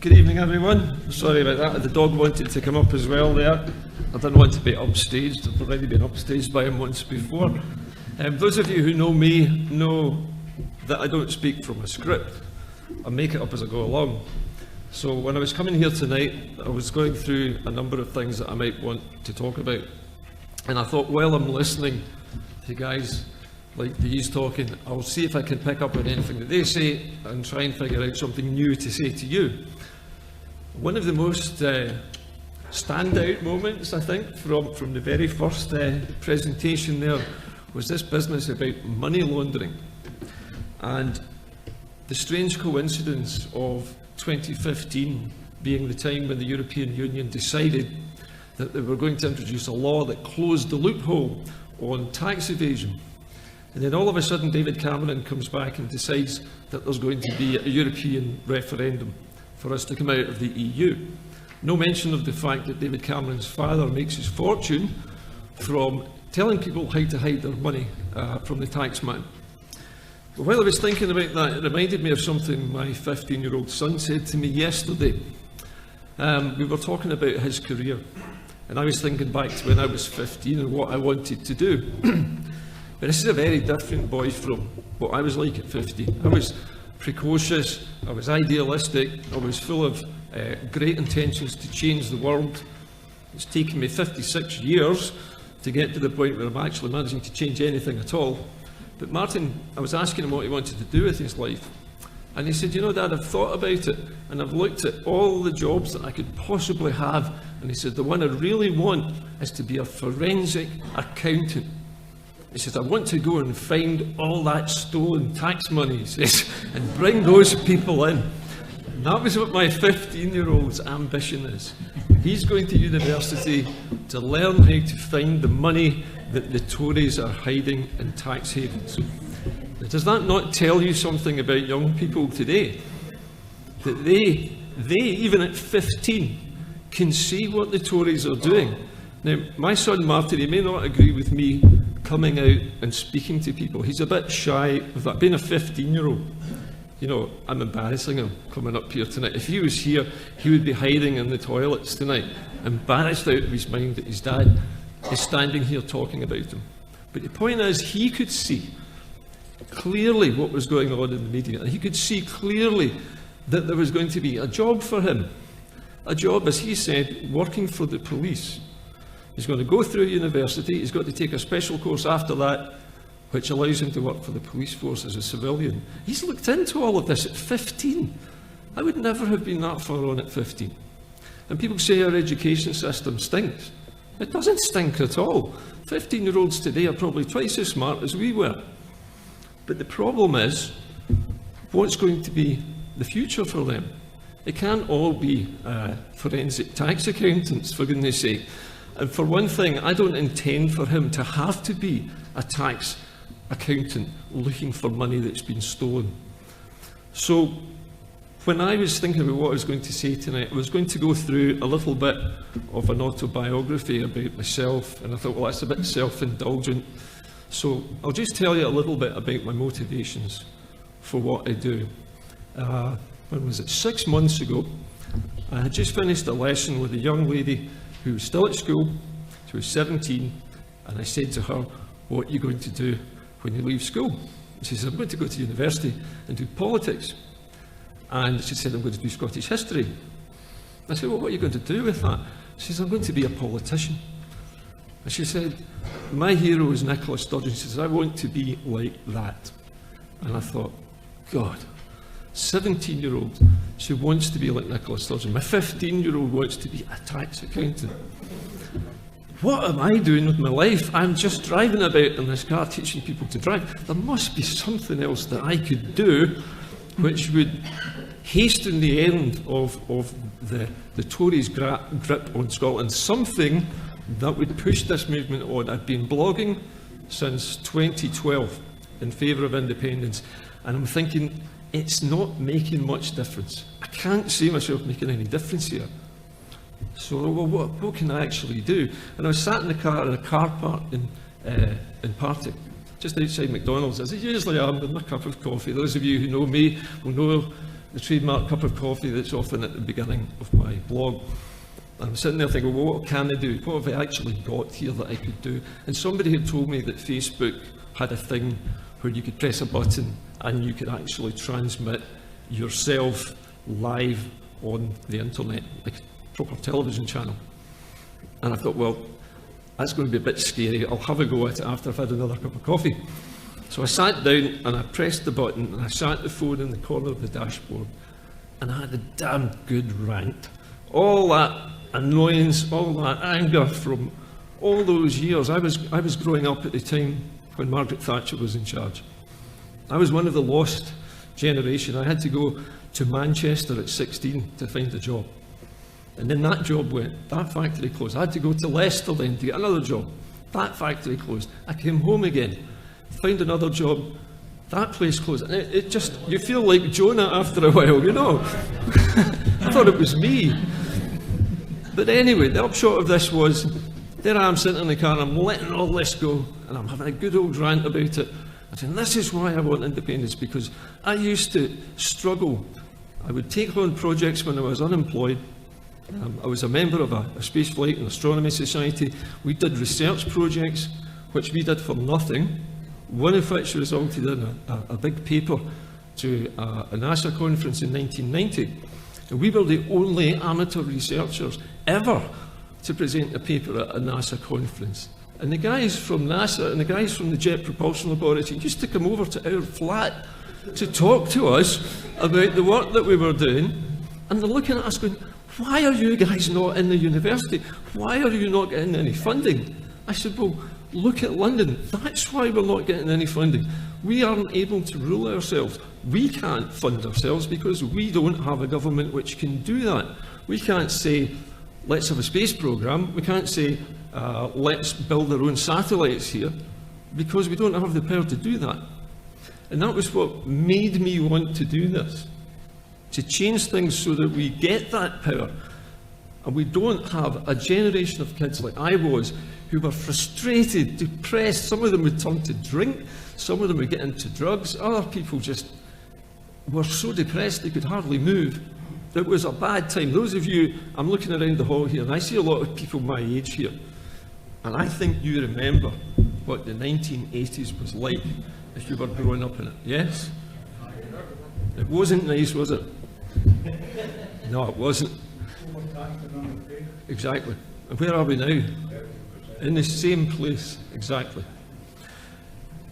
Good evening, everyone. Sorry about that. The dog wanted to come up as well there. I didn't want to be upstaged. I've already been upstaged by him once before. Those of you who know me know that I don't speak from a script. I make it up as I go along. So when I was coming here tonight, I was going through a number of things that I might want to talk about. And I thought, while I'm listening to guys like these talking, I'll see if I can pick up on anything that they say and try and figure out something new to say to you. One of the most standout moments, I think, from the very first presentation there was this business about money laundering and the strange coincidence of 2015 being the time when the European Union decided that they were going to introduce a law that closed the loophole on tax evasion. And then all of a sudden David Cameron comes back and decides that there's going to be a European referendum for us to come out of the EU. No mention of the fact that David Cameron's father makes his fortune from telling people how to hide their money from the tax man. But while I was thinking about that, it reminded me of something my 15-year-old son said to me yesterday. We were talking about his career, and I was thinking back to when I was 15 and what I wanted to do. But this is a very different boy from what I was like at 15. I was precocious, I was idealistic, I was full of great intentions to change the world. It's taken me 56 years to get to the point where I'm actually managing to change anything at all. But Martin, I was asking him what he wanted to do with his life. And he said, you know, Dad, I've thought about it and I've looked at all the jobs that I could possibly have. And he said, the one I really want is to be a forensic accountant. He says, I want to go and find all that stolen tax money, he says, and bring those people in. And that was what my 15-year-old's ambition is. He's going to university to learn how to find the money that the Tories are hiding in tax havens. Now, does that not tell you something about young people today? That they even at 15, can see what the Tories are doing. Now, my son Martin, he may not agree with me coming out and speaking to people. He's a bit shy of that. Being a 15-year-old, you know, I'm embarrassing him coming up here tonight. If he was here, he would be hiding in the toilets tonight, embarrassed out of his mind that his dad is standing here talking about him. But the point is, he could see clearly what was going on in the media, and he could see clearly that there was going to be a job for him. A job, as he said, working for the police. He's going to go through university, he's got to take a special course after that, which allows him to work for the police force as a civilian. He's looked into all of this at 15. I would never have been that far on at 15. And people say our education system stinks. It doesn't stink at all. 15-year-olds today are probably twice as smart as we were. But the problem is, what's going to be the future for them? It can't all be forensic tax accountants, for goodness sake. And for one thing, I don't intend for him to have to be a tax accountant looking for money that's been stolen. So when I was thinking about what I was going to say tonight, I was going to go through a little bit of an autobiography about myself, and I thought, well, that's a bit self-indulgent. So I'll just tell you a little bit about my motivations for what I do. When was it? 6 months ago, I had just finished a lesson with a young lady who was still at school. She was 17, and I said to her, what are you going to do when you leave school? And she said, I'm going to go to university and do politics. And she said, I'm going to do Scottish history. I said, well, what are you going to do with that? She said, I'm going to be a politician. And she said, my hero is Nicola Sturgeon. She says, I want to be like that. And I thought, God, 17-year-old, she wants to be like Nicola Sturgeon. My 15-year-old wants to be a tax accountant. What am I doing with my life? I'm just driving about in this car teaching people to drive. There must be something else that I could do which would hasten the end of the Tories' grip on Scotland. Something that would push this movement on. I've been blogging since 2012 in favour of independence, and I'm thinking, it's not making much difference. I can't see myself making any difference here. So, well, what can I actually do? And I was sat in the car in a car park in Partick, just outside McDonald's, as I usually am, with my cup of coffee. Those of you who know me will know the trademark cup of coffee that's often at the beginning of my blog. I'm sitting there thinking, well, what can I do? What have I actually got here that I could do? And somebody had told me that Facebook had a thing where you could press a button and you could actually transmit yourself live on the internet, like a proper television channel. And I thought, well, that's going to be a bit scary. I'll have a go at it after I've had another cup of coffee. So I sat down and I pressed the button and I sat the phone in the corner of the dashboard and I had a damn good rant. All that annoyance, all that anger from all those years. I was growing up at the time when Margaret Thatcher was in charge. I was one of the lost generation. I had to go to Manchester at 16 to find a job. And then that job went, that factory closed. I had to go to Leicester then to get another job. That factory closed. I came home again, found another job. That place closed. And it just, you feel like Jonah after a while, you know. I thought it was me. But anyway, the upshot of this was, there I am sitting in the car and I'm letting all this go and I'm having a good old rant about it. I said, this is why I want independence, because I used to struggle. I would take on projects when I was unemployed. I was a member of a spaceflight and astronomy society. We did research projects, which we did for nothing, one of which resulted in a big paper to a NASA conference in 1990. And we were the only amateur researchers ever to present a paper at a NASA conference. And the guys from NASA and the guys from the Jet Propulsion Laboratory used to come over to our flat to talk to us about the work that we were doing. And they're looking at us going, why are you guys not in the university? Why are you not getting any funding? I said, well, look at London. That's why we're not getting any funding. We aren't able to rule ourselves. We can't fund ourselves because we don't have a government which can do that. We can't say, let's have a space program. We can't say, let's build our own satellites here, because we don't have the power to do that. And that was what made me want to do this, to change things so that we get that power. And we don't have a generation of kids like I was, who were frustrated, depressed. Some of them would turn to drink, some of them would get into drugs, other people just were so depressed they could hardly move. It was a bad time. Those of you, I'm looking around the hall here, and I see a lot of people my age here, and I think you remember what the 1980s was like if you were growing up in it. Yes? It wasn't nice, was it? No, it wasn't. Exactly. And where are we now? In the same place, exactly.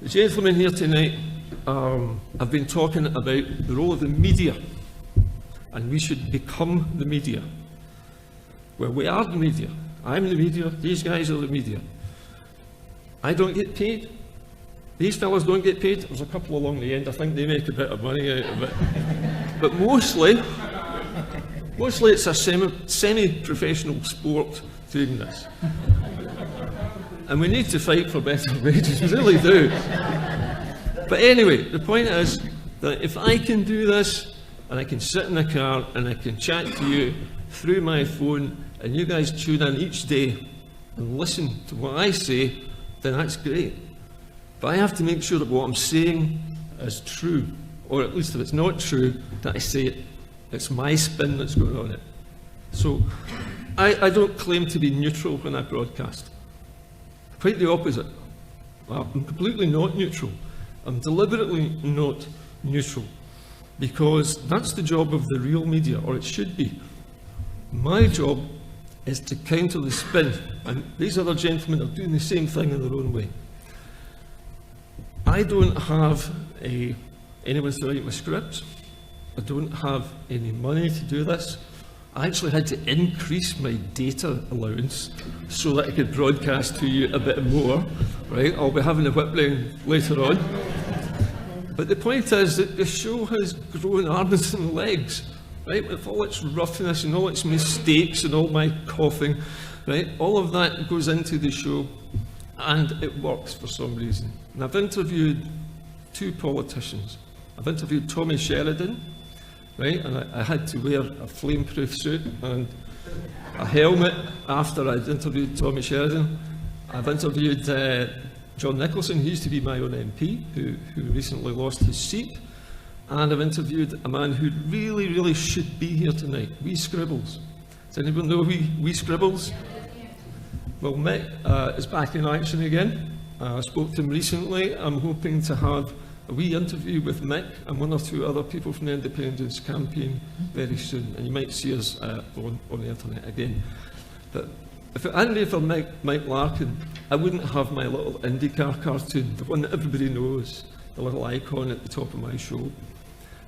The gentlemen here tonight have been talking about the role of the media, and we should become the media. Well, we are the media. I'm the media, these guys are the media. I don't get paid. These fellas don't get paid. There's a couple along the end, I think they make a bit of money out of it. But mostly it's a semi-professional sport doing this. And we need to fight for better wages, we really do. But anyway, the point is that if I can do this, and I can sit in the car and I can chat to you through my phone, and you guys tune in each day and listen to what I say, then that's great. But I have to make sure that what I'm saying is true, or at least if it's not true, that I say it. It's my spin that's going on it. So I don't claim to be neutral when I broadcast. Quite the opposite. I'm completely not neutral. I'm deliberately not neutral, because that's the job of the real media, or it should be. My job is to counter the spin, and these other gentlemen are doing the same thing in their own way. I don't have anyone to write my scripts. I don't have any money to do this. I actually had to increase my data allowance so that I could broadcast to you a bit more, right? I'll be having a whip round later on. But the point is that the show has grown arms and legs, right? With all its roughness and all its mistakes and all my coughing, right? All of that goes into the show, and it works for some reason. And I've interviewed two politicians. I've interviewed Tommy Sheridan, right? And I had to wear a flame-proof suit and a helmet after I'd interviewed Tommy Sheridan. I've interviewed John Nicholson, who used to be my own MP, who recently lost his seat. and I've interviewed a man who really, really should be here tonight, Wee Scribbles. Does anyone know Wee Scribbles? Well, Mick is back in action again. I spoke to him recently. I'm hoping to have a wee interview with Mick and one or two other people from the Independence campaign very soon, and you might see us on the internet again. But if it hadn't been for Mike Larkin, I wouldn't have my little IndyCar cartoon, the one that everybody knows, the little icon at the top of my show.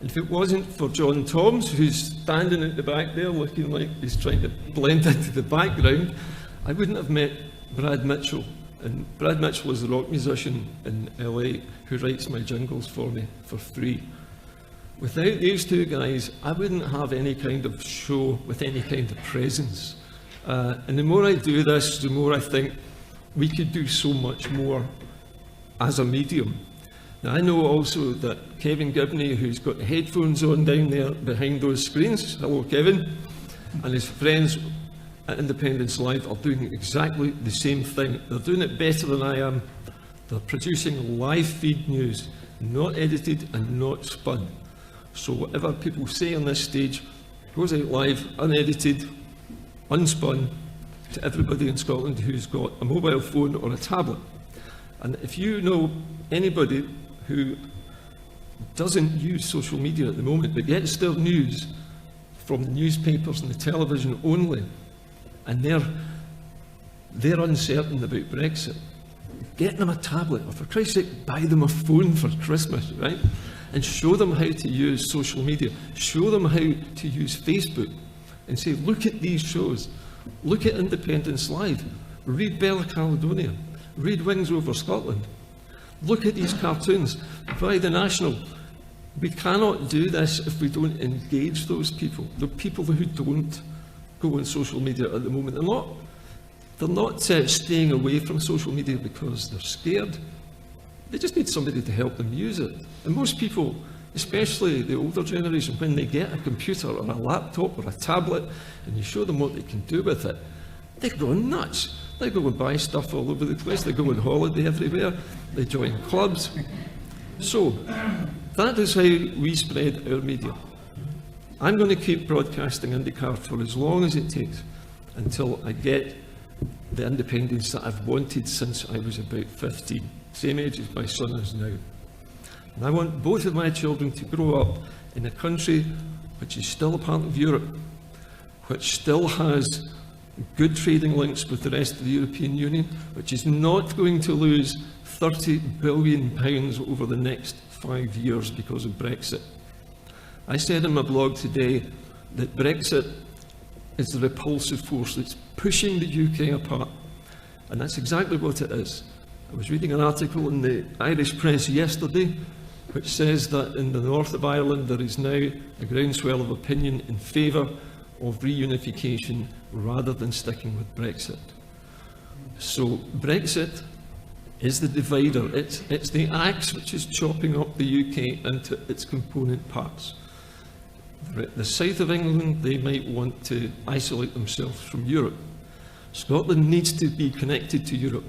And if it wasn't for John Toms, who's standing at the back there looking like he's trying to blend into the background, I wouldn't have met Brad Mitchell. And Brad Mitchell is the rock musician in LA who writes my jingles for me for free. Without these two guys, I wouldn't have any kind of show with any kind of presence. And the more I do this, the more I think we could do so much more as a medium. Now, I know also that Kevin Gibney, who's got the headphones on down there behind those screens, hello Kevin, and his friends at Independence Live are doing exactly the same thing. They're doing it better than I am. They're producing live feed news, not edited and not spun. So whatever people say on this stage goes out live, unedited, unspun, to everybody in Scotland who's got a mobile phone or a tablet. And if you know anybody who doesn't use social media at the moment but gets their news from the newspapers and the television only, and they're uncertain about Brexit, get them a tablet, or for Christ's sake, buy them a phone for Christmas, right? And show them how to use social media. Show them how to use Facebook. And say, look at these shows. Look at Independence Live. Read Bella Caledonia. Read Wings Over Scotland. Look at these cartoons. By the National. We cannot do this if we don't engage those people. The people who don't go on social media at the moment. They're not staying away from social media because they're scared. They just need somebody to help them use it. And most people, especially the older generation, when they get a computer or a laptop or a tablet and you show them what they can do with it, they go nuts. They go and buy stuff all over the place. They go on holiday everywhere. They join clubs. So that is how we spread our media. I'm going to keep broadcasting IndyCar for as long as it takes until I get the independence that I've wanted since I was about 15, same age as my son is now. And I want both of my children to grow up in a country which is still a part of Europe, which still has good trading links with the rest of the European Union, which is not going to lose £30 billion over the next 5 years because of Brexit. I said in my blog today that Brexit is the repulsive force that's pushing the UK apart. And that's exactly what it is. I was reading an article in the Irish press yesterday which says that in the north of Ireland there is now a groundswell of opinion in favour of reunification rather than sticking with Brexit. So Brexit is the divider. It's the axe which is chopping up the UK into its component parts. The south of England, they might want to isolate themselves from Europe. Scotland needs to be connected to Europe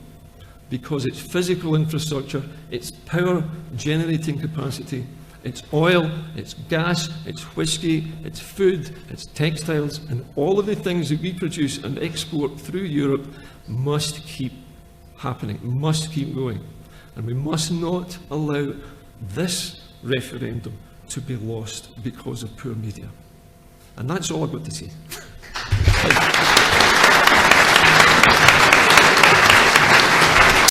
because its physical infrastructure, its power generating capacity, its oil, its gas, its whiskey, its food, its textiles, and all of the things that we produce and export through Europe must keep happening, must keep going. And we must not allow this referendum to be lost because of poor media. And that's all I've got to say.